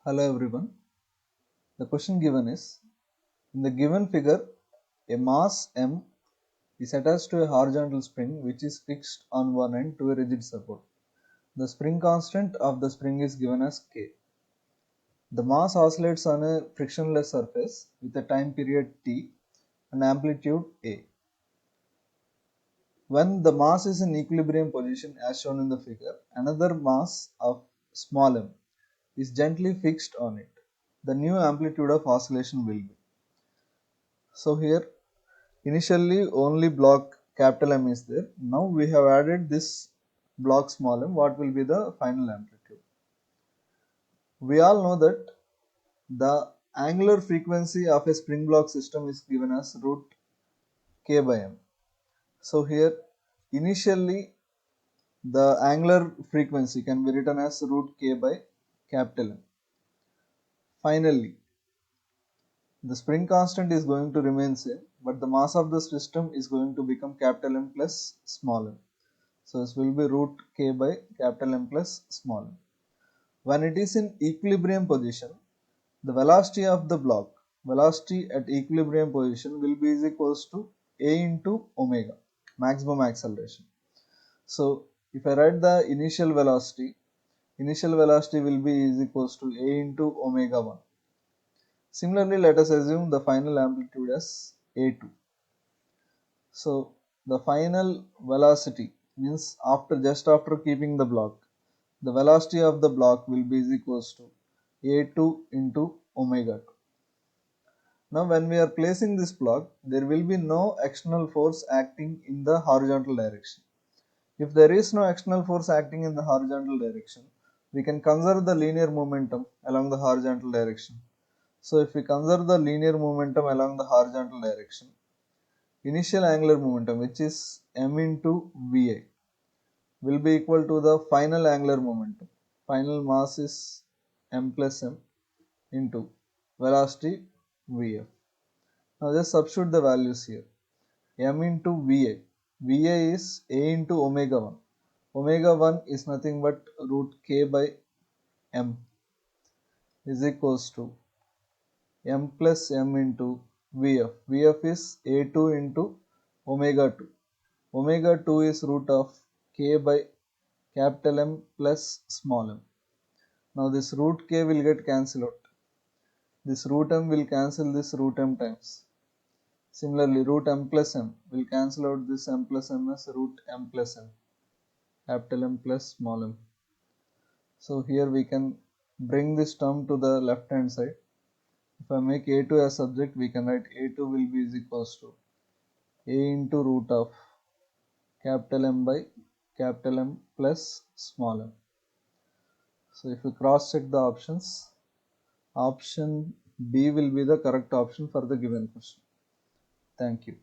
Hello everyone. The question given is, in the given figure, a mass m is attached to a horizontal spring which is fixed on one end to a rigid support. The spring constant of the spring is given as k. The mass oscillates on a frictionless surface with a time period t and amplitude a. When the mass is in equilibrium position as shown in the figure, another mass of small m is gently fixed on it. The new amplitude of oscillation will be. So here initially only block capital M is there. Now we have added this block small m. What will be the final amplitude? We all know that the angular frequency of a spring block system is given as root k by m. So here initially the angular frequency can be written as root k by capital M. Finally, the spring constant is going to remain same, but the mass of the system is going to become capital M plus small m. So this will be root k by capital M plus small m. When it is in equilibrium position, the velocity of the block, velocity at equilibrium position will be is equals to a into omega, maximum acceleration. So if I write the initial velocity will be is equals to a into omega 1. Similarly, let us assume the final amplitude as a2. So the final velocity means just after keeping the block, the velocity of the block will be is equals to a2 into omega 2. Now when we are placing this block, there will be no external force acting in the horizontal direction. If there is no external force acting in the horizontal direction, we can conserve the linear momentum along the horizontal direction. So if we conserve the linear momentum along the horizontal direction, initial angular momentum, which is m into vi, will be equal to the final angular momentum. Final mass is m plus m into velocity vf. Now just substitute the values here. M into va. Va is a into omega 1. Omega 1 is nothing but root k by m is equals to m plus m into vf. Vf is a2 into omega 2. Omega 2 is root of k by capital M plus small m. Now this root k will get cancelled out. This root m will cancel this root m times. Similarly, root m plus m will cancel out this m plus m as root m plus m, capital M plus small m. So here we can bring this term to the left hand side. If I make a2 as subject, we can write a2 will be is equals to a into root of capital M by capital M plus small m. So if we cross check the options, option B will be the correct option for the given question. Thank you.